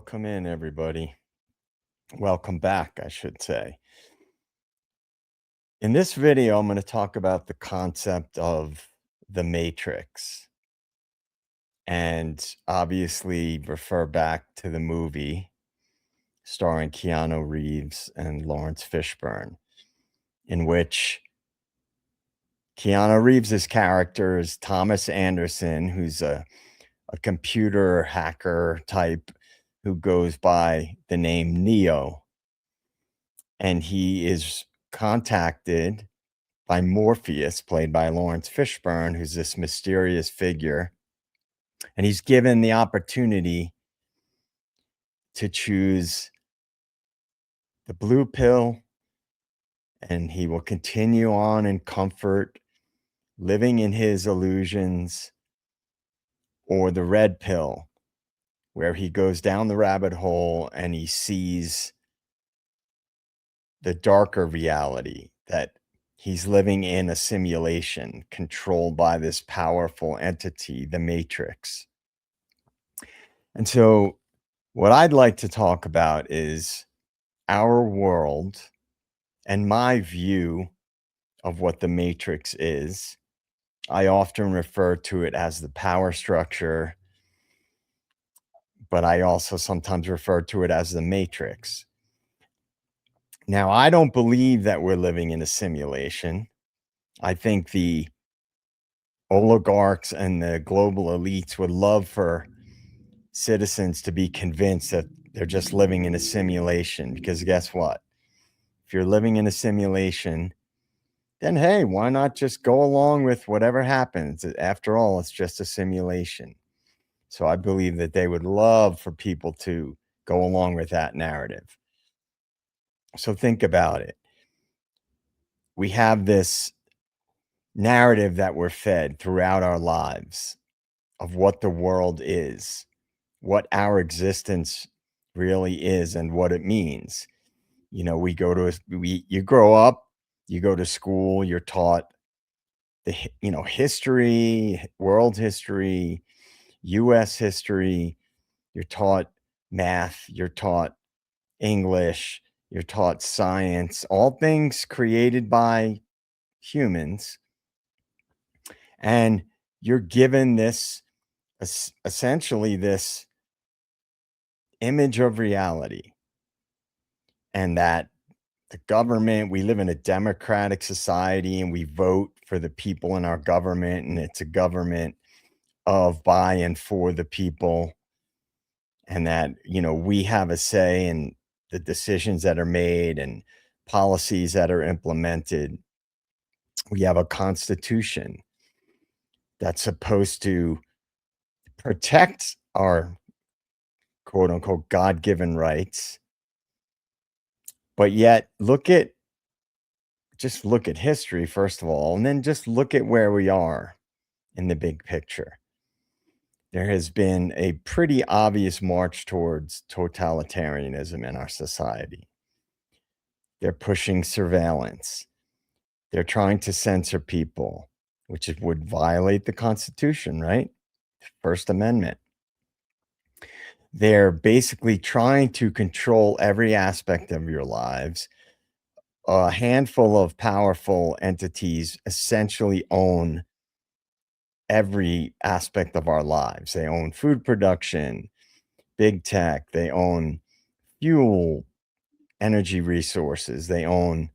Welcome in, everybody. Welcome back, I should say. In this video, I'm going to talk about the concept of the Matrix and obviously refer back to the movie starring Keanu Reeves and Lawrence Fishburne, in which Keanu Reeves's character is Thomas Anderson, who's a computer hacker type who goes by the name Neo. And he is contacted by Morpheus, played by Lawrence Fishburne, who's this mysterious figure. And he's given the opportunity to choose the blue pill, and he will continue on in comfort, living in his illusions, or the red pill, where he goes down the rabbit hole and he sees the darker reality that he's living in a simulation controlled by this powerful entity, the Matrix. And so, what I'd like to talk about is our world and my view of what the Matrix is. I often refer to it as the power structure, but I also sometimes refer to it as the Matrix. Now, I don't believe that we're living in a simulation. I think the oligarchs and the global elites would love for citizens to be convinced that they're just living in a simulation, because guess what? If you're living in a simulation, then hey, why not just go along with whatever happens? After all, it's just a simulation. So I believe that they would love for people to go along with that narrative. So think about it. We have this narrative that we're fed throughout our lives of what the world is, what our existence really is, and what it means. You know, you grow up, you go to school, you're taught history, world history, US history, you're taught math, you're taught English, you're taught science, all things created by humans. And you're given this essentially this image of reality, and that the government, we live in a democratic society and we vote for the people in our government, and it's a government of, by, and for the people, and that we have a say in the decisions that are made and policies that are implemented. We have a constitution that's supposed to protect our quote unquote God-given rights. But yet just look at history, first of all, and then just look at where we are in the big picture. There has been a pretty obvious march towards totalitarianism in our society. They're pushing surveillance. They're trying to censor people, which would violate the Constitution, right? First Amendment. They're basically trying to control every aspect of your lives. A handful of powerful entities essentially own every aspect of our lives. They own food production, big tech, they own fuel, energy resources, they own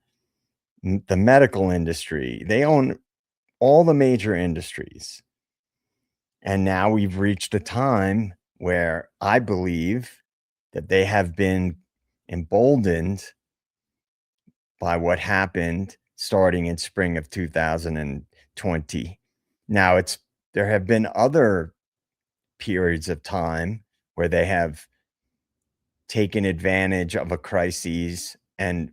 the medical industry, they own all the major industries. And now we've reached a time where I believe that they have been emboldened by what happened starting in spring of 2020. Now there have been other periods of time where they have taken advantage of a crisis and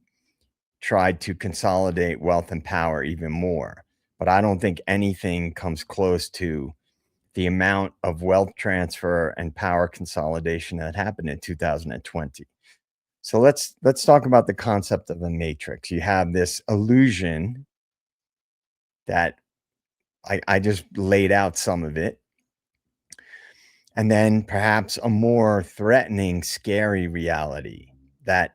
tried to consolidate wealth and power even more. But I don't think anything comes close to the amount of wealth transfer and power consolidation that happened in 2020. So let's talk about the concept of a matrix. You have this illusion that I just laid out some of it. And then perhaps a more threatening, scary reality that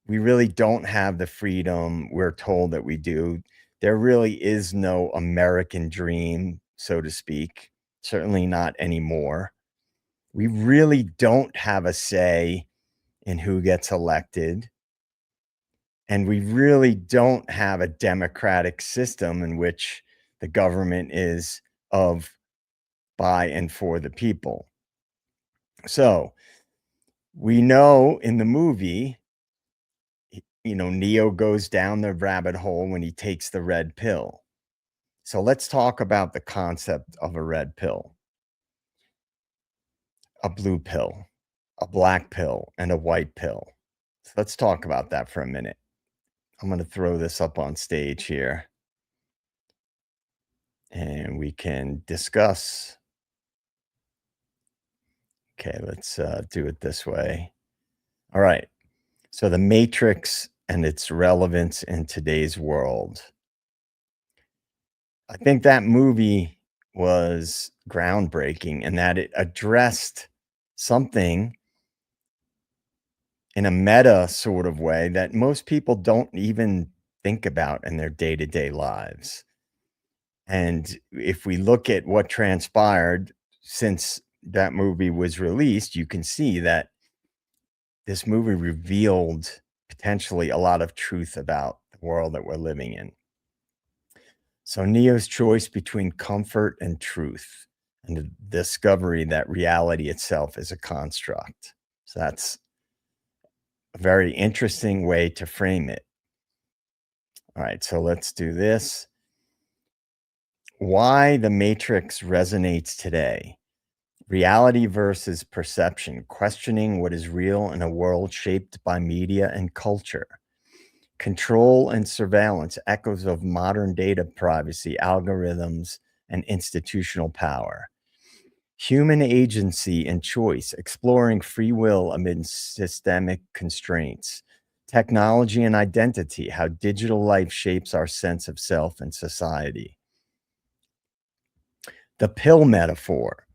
we really don't have the freedom we're told that we do. There really is no American dream, so to speak, certainly not anymore. We really don't have a say in who gets elected. And we really don't have a democratic system in which the government is of, by, and for the people. So we know in the movie, Neo goes down the rabbit hole when he takes the red pill. So let's talk about the concept of a red pill, a blue pill, a black pill, and a white pill. So let's talk about that for a minute. I'm going to throw this up on stage here and we can discuss. Okay, let's do it this way. All right. So the Matrix and its relevance in today's world. I think that movie was groundbreaking in that it addressed something in a meta sort of way that most people don't even think about in their day-to-day lives. And if we look at what transpired since that movie was released, you can see that this movie revealed potentially a lot of truth about the world that we're living in. So Neo's choice between comfort and truth, and the discovery that reality itself is a construct. So that's a very interesting way to frame it. All right, so let's do this. Why the Matrix resonates today. Reality versus perception, questioning what is real in a world shaped by media and culture. Control and surveillance, echoes of modern data privacy, algorithms, and institutional power. Human agency and choice, exploring free will amid systemic constraints. Technology and identity, how digital life shapes our sense of self and society. The pill metaphor.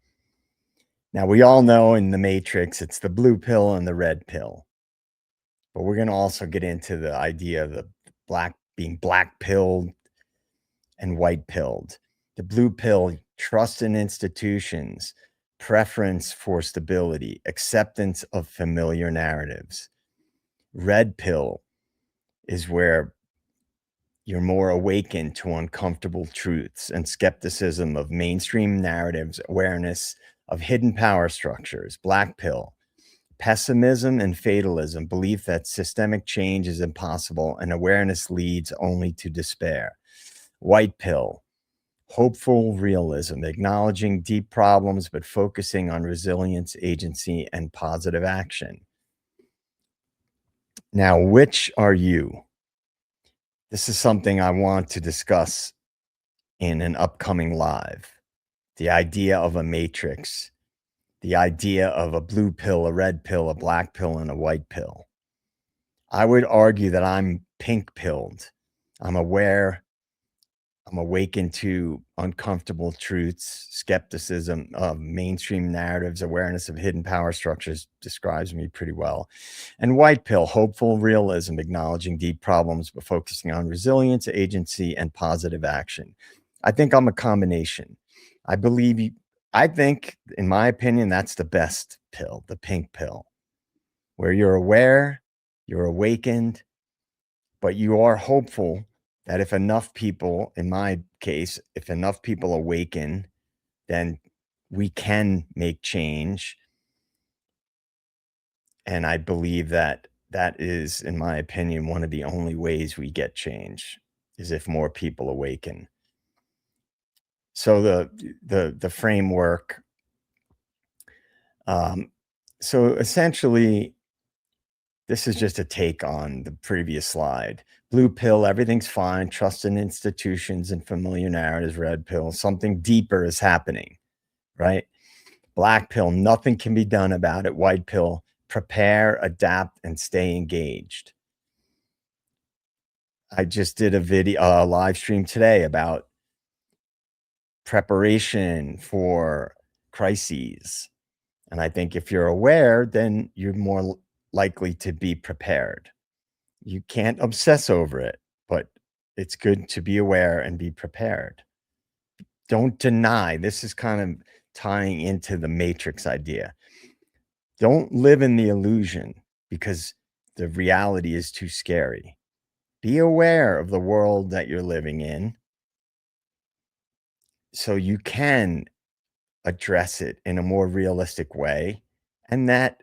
Now, we all know in the Matrix, it's the blue pill and the red pill. But we're going to also get into the idea of the being black pilled and white pilled. The blue pill, trust in institutions, preference for stability, acceptance of familiar narratives. Red pill is where you're more awakened to uncomfortable truths and skepticism of mainstream narratives, awareness of hidden power structures. Black pill, pessimism and fatalism, belief that systemic change is impossible and awareness leads only to despair. White pill, hopeful realism, acknowledging deep problems but focusing on resilience, agency, and positive action. Now, which are you? This is something I want to discuss in an upcoming live. The idea of a matrix, the idea of a blue pill, a red pill, a black pill, and a white pill. I would argue that I'm pink pilled. I'm aware, I'm awakened to uncomfortable truths, skepticism of mainstream narratives, awareness of hidden power structures describes me pretty well. And white pill, hopeful realism, acknowledging deep problems, but focusing on resilience, agency, and positive action. I think I'm a combination. I think, in my opinion, that's the best pill, the pink pill, where you're aware, you're awakened, but you are hopeful that if enough people, in my case, if enough people awaken, then we can make change. And I believe that that is, in my opinion, one of the only ways we get change is if more people awaken. So the framework. Um, so essentially, this is just a take on the previous slide. Blue pill, everything's fine. Trust in institutions and familiar narratives. Red pill, something deeper is happening, right? Black pill, nothing can be done about it. White pill, prepare, adapt, and stay engaged. I just did a live stream today about preparation for crises. And I think if you're aware, then you're more likely to be prepared. You can't obsess over it, but it's good to be aware and be prepared. Don't deny. This is kind of tying into the matrix idea. Don't live in the illusion because the reality is too scary. Be aware of the world that you're living in so you can address it in a more realistic way. And that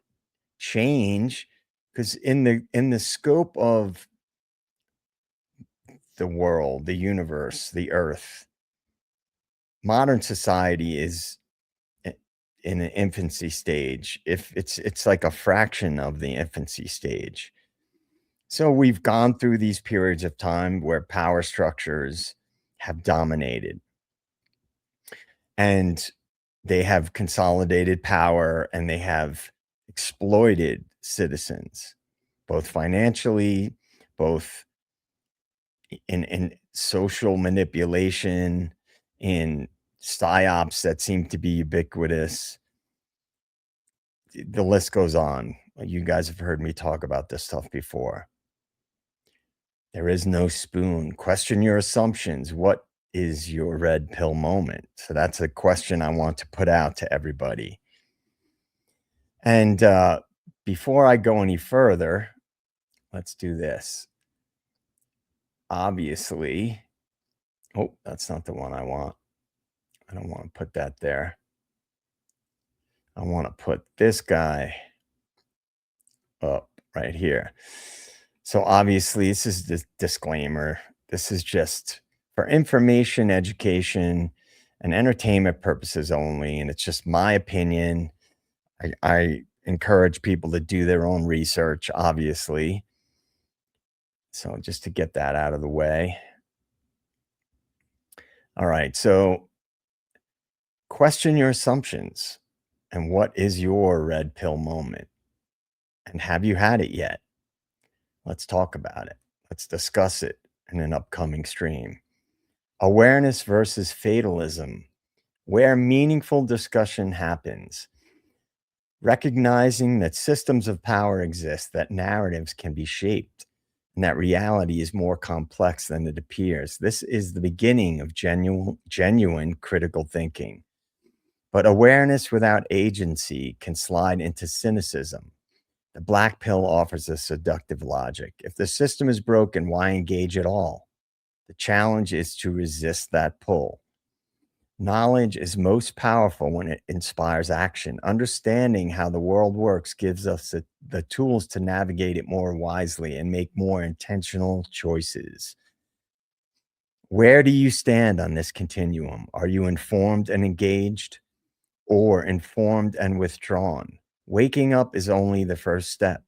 change, because in the scope of the world, the universe, the earth, modern society is in an infancy stage. If it's like a fraction of the infancy stage. So we've gone through these periods of time where power structures have dominated and they have consolidated power and they have exploited citizens, both financially, both in social manipulation, in psyops that seem to be ubiquitous. The list goes on. You guys have heard me talk about this stuff before. There is no spoon. Question your assumptions. What is your red pill moment? So that's a question I want to put out to everybody. And before I go any further, let's do this. Obviously, oh, that's not the one I want. I don't want to put that there. I want to put this guy up right here. So obviously, this is the disclaimer. This is just for information, education, and entertainment purposes only. And it's just my opinion. I encourage people to do their own research, obviously. So just to get that out of the way. All right. So question your assumptions. And what is your red pill moment? And have you had it yet? Let's talk about it. Let's discuss it in an upcoming stream. Awareness versus fatalism, where meaningful discussion happens. Recognizing that systems of power exist, that narratives can be shaped, and that reality is more complex than it appears. This is the beginning of genuine critical thinking. But awareness without agency can slide into cynicism. The black pill offers a seductive logic. If the system is broken, why engage at all? The challenge is to resist that pull. Knowledge is most powerful when it inspires action. Understanding how the world works gives us the tools to navigate it more wisely and make more intentional choices. Where do you stand on this continuum? Are you informed and engaged, or informed and withdrawn? Waking up is only the first step.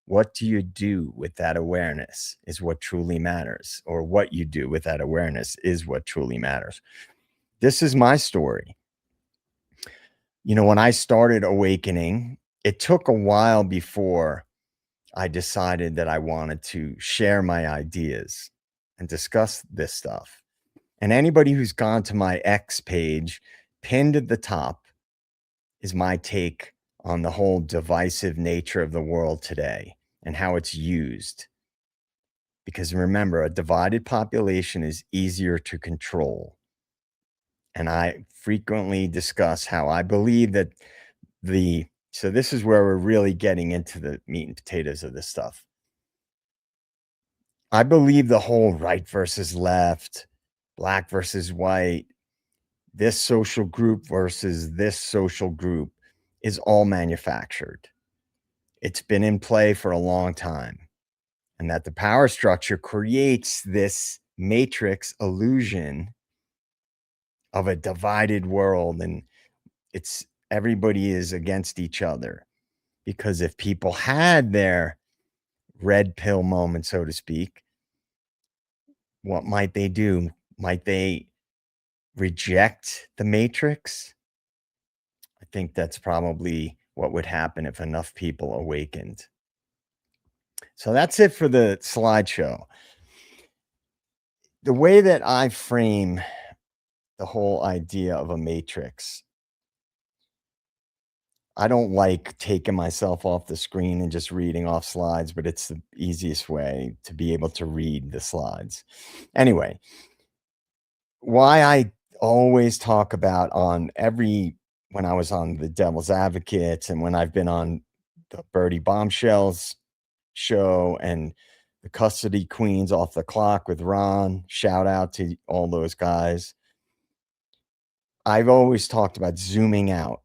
What do you do with that awareness is what truly matters, or what you do with that awareness is what truly matters. This is my story. You know, when I started awakening, it took a while before I decided that I wanted to share my ideas and discuss this stuff. And anybody who's gone to my X page, pinned at the top, is my take on the whole divisive nature of the world today and how it's used. Because remember, a divided population is easier to control. And I frequently discuss how I believe that so this is where we're really getting into the meat and potatoes of this stuff. I believe the whole right versus left, black versus white, this social group versus this social group is all manufactured. It's been in play for a long time. And that the power structure creates this matrix illusion of a divided world, and it's everybody is against each other. Because if people had their red pill moment, so to speak, what might they do? Might they reject the matrix? I think that's probably what would happen if enough people awakened. So that's it for the slideshow. The way that I frame the whole idea of a matrix I don't like taking myself off the screen and just reading off slides, but it's the easiest way to be able to read the slides. Anyway, why I always talk about on every when I was on the Devil's Advocates and when I've been on the Birdie Bombshells show and the Custody Queens Off the Clock with Ron, shout out to all those guys. I've always talked about zooming out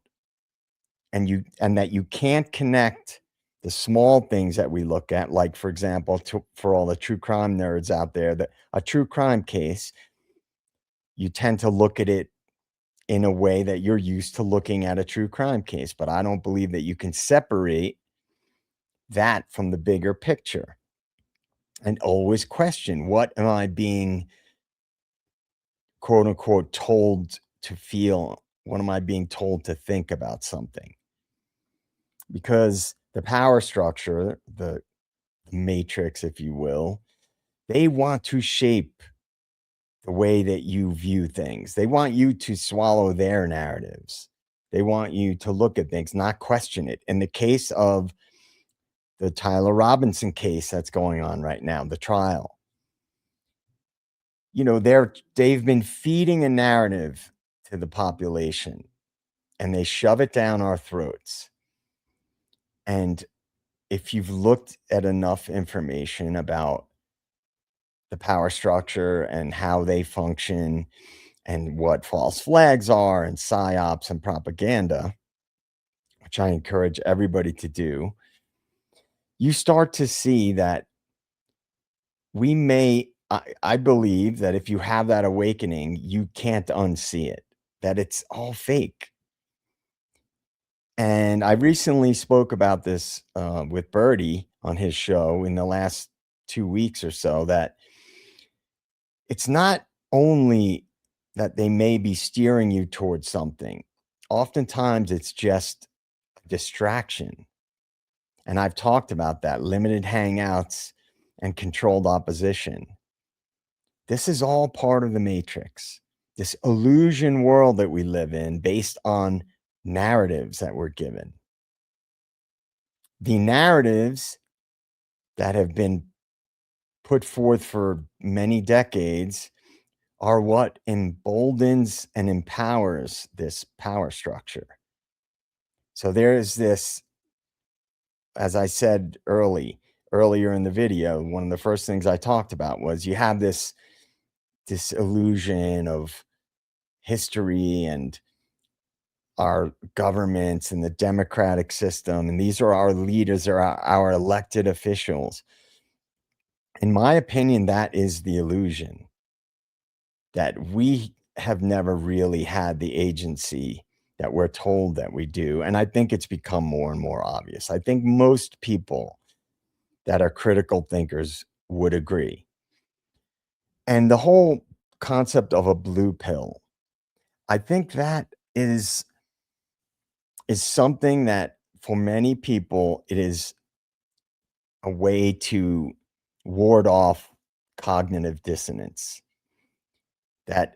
and that you can't connect the small things that we look at, like for example, for all the true crime nerds out there, that a true crime case, you tend to look at it in a way that you're used to looking at a true crime case. But I don't believe that you can separate that from the bigger picture and always question, what am I being quote unquote told to feel? What am I being told to think about something? Because the power structure, the matrix, if you will, they want to shape the way that you view things. They want you to swallow their narratives. They want you to look at things, not question it. In the case of the Tyler Robinson case that's going on right now, the trial, you know, they've been feeding a narrative to the population and they shove it down our throats. And if you've looked at enough information about the power structure and how they function and what false flags are and psyops and propaganda, which I encourage everybody to do, you start to see that I believe that if you have that awakening, you can't unsee it, that it's all fake. And I recently spoke about this with Birdie on his show in the last 2 weeks or so, that it's not only that they may be steering you towards something. Oftentimes it's just a distraction. And I've talked about that, limited hangouts and controlled opposition. This is all part of the matrix, this illusion world that we live in based on narratives that we're given. The narratives that have been put forth for many decades are what emboldens and empowers this power structure. So there is this, as I said earlier in the video, one of the first things I talked about was you have this illusion of history and our governments and the democratic system, and these are our leaders, are our elected officials. In my opinion, that is the illusion, that we have never really had the agency that we're told that we do. And I think it's become more and more obvious. I think most people that are critical thinkers would agree. And the whole concept of a blue pill, I think that is something that for many people, it is a way to ward off cognitive dissonance. That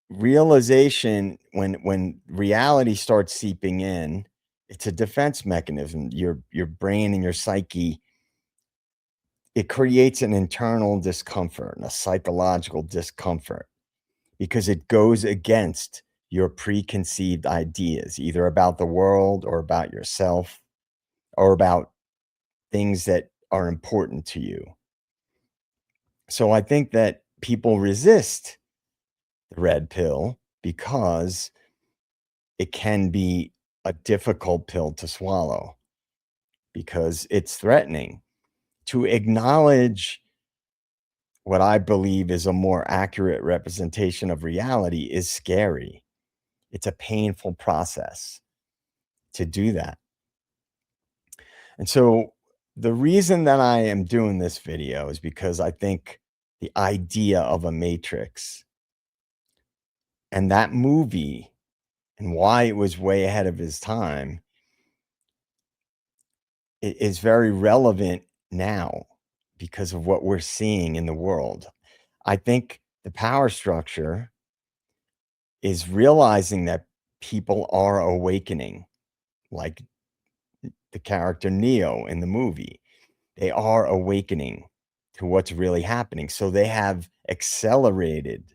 realization, when reality starts seeping in, it's a defense mechanism. Your brain and your psyche, it creates an internal discomfort and a psychological discomfort because it goes against your preconceived ideas, either about the world or about yourself or about things that are important to you. So I think that people resist the red pill because it can be a difficult pill to swallow because it's threatening. To acknowledge what I believe is a more accurate representation of reality is scary. It's a painful process to do that. And so the reason that I am doing this video is because I think the idea of a matrix and that movie and why it was way ahead of his time is very relevant now because of what we're seeing in the world. I think the power structure is realizing that people are awakening, like the character Neo in the movie. They are awakening to what's really happening. So they have accelerated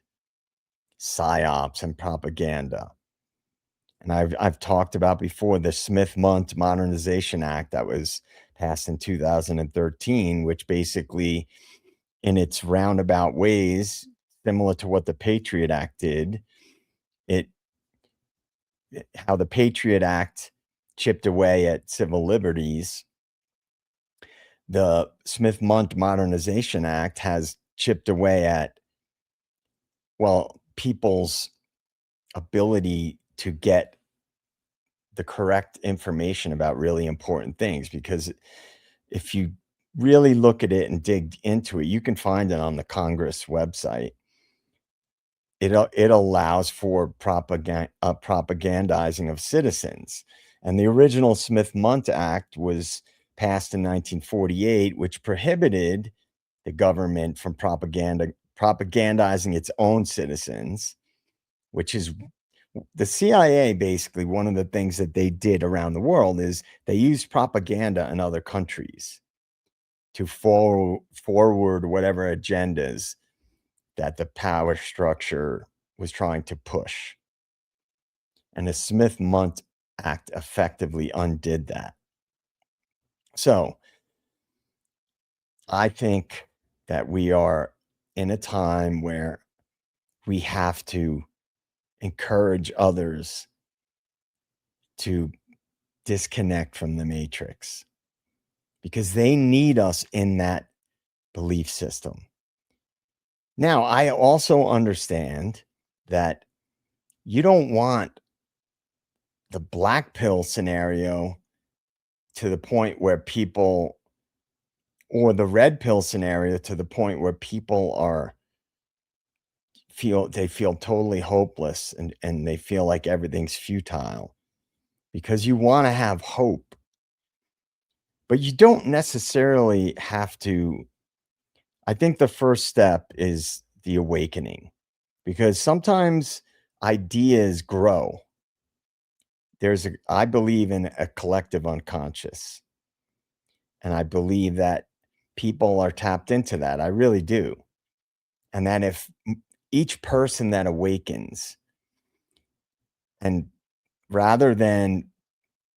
psyops and propaganda. And I've talked about before the Smith-Mundt Modernization Act that was passed in 2013, which basically, in its roundabout ways, similar to what the Patriot Act did, it how the Patriot Act chipped away at civil liberties, the Smith-Mundt Modernization Act has chipped away at, well, people's ability to get the correct information about really important things. Because if you really look at it and dig into it, you can find it on the Congress website. It allows for propagandizing of citizens. And the original Smith-Mundt Act was passed in 1948, which prohibited the government from propagandizing its own citizens, which is the CIA. Basically, one of the things that they did around the world is they used propaganda in other countries to forward whatever agendas that the power structure was trying to push. And the Smith-Mundt Act effectively undid that. So I think that we are in a time where we have to encourage others to disconnect from the matrix, because they need us in that belief system. Now, I also understand that you don't want the black pill scenario to the point where people, or the red pill scenario to the point where people feel totally hopeless, and they feel like everything's futile, because you want to have hope, but you don't necessarily have to. I think the first step is the awakening, because sometimes ideas grow. I believe in a collective unconscious, and I believe that people are tapped into that. I really do. And that if each person that awakens, and rather than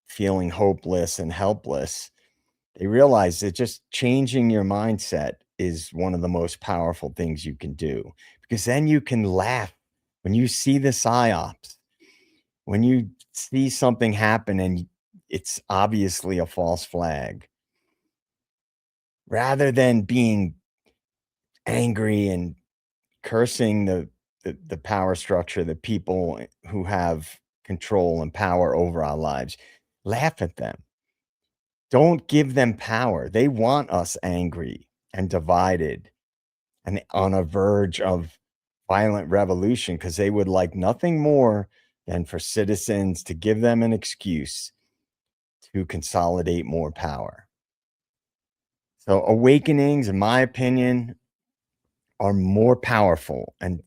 feeling hopeless and helpless, they realize that just changing your mindset is one of the most powerful things you can do, because then you can laugh when you see the psyops, when you see something happen and it's obviously a false flag, rather than being angry and cursing the power structure, the people who have control and power over our lives. Laugh at them. Don't give them power. They want us angry and divided and on a verge of violent revolution, because they would like nothing more than for citizens to give them an excuse to consolidate more power. So awakenings, in my opinion, are more powerful. And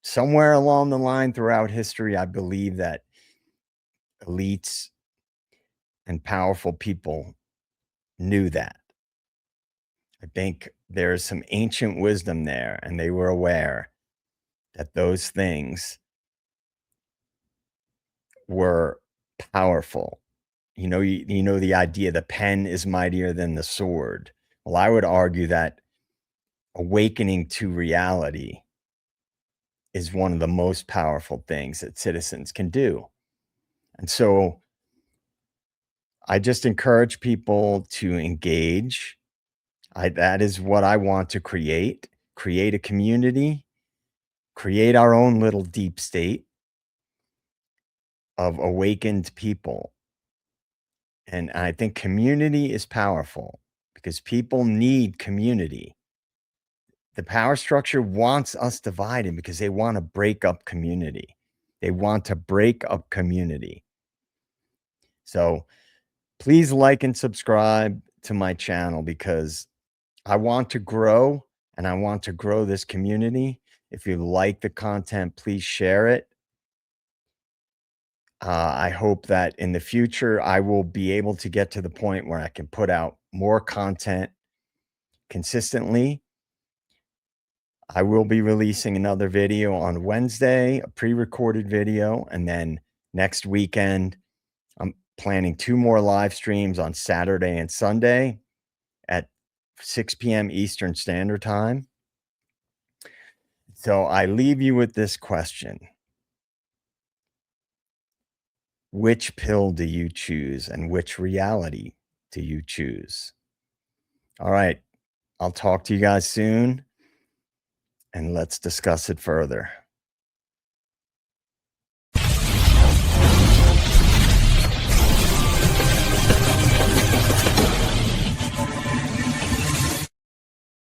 somewhere along the line throughout history, I believe that elites and powerful people knew that. I think there's some ancient wisdom there, and they were aware that those things were powerful. You know the idea, the pen is mightier than the sword. Well, I would argue that awakening to reality is one of the most powerful things that citizens can do. And so I just encourage people to engage. That is what I want to create a community, create our own little deep state of awakened people. And I think community is powerful, because people need community. The power structure wants us divided because they want to break up community. They want to break up community. So please like and subscribe to my channel, because I want to grow, and I want to grow this community. If you like the content, please share it. I hope that in the future, I will be able to get to the point where I can put out more content consistently. I will be releasing another video on Wednesday, a pre-recorded video, and then next weekend, I'm planning 2 more live streams on Saturday and Sunday at 6 PM Eastern Standard Time. So I leave you with this question. Which pill do you choose and which reality do you choose? All right. I'll talk to you guys soon and let's discuss it further.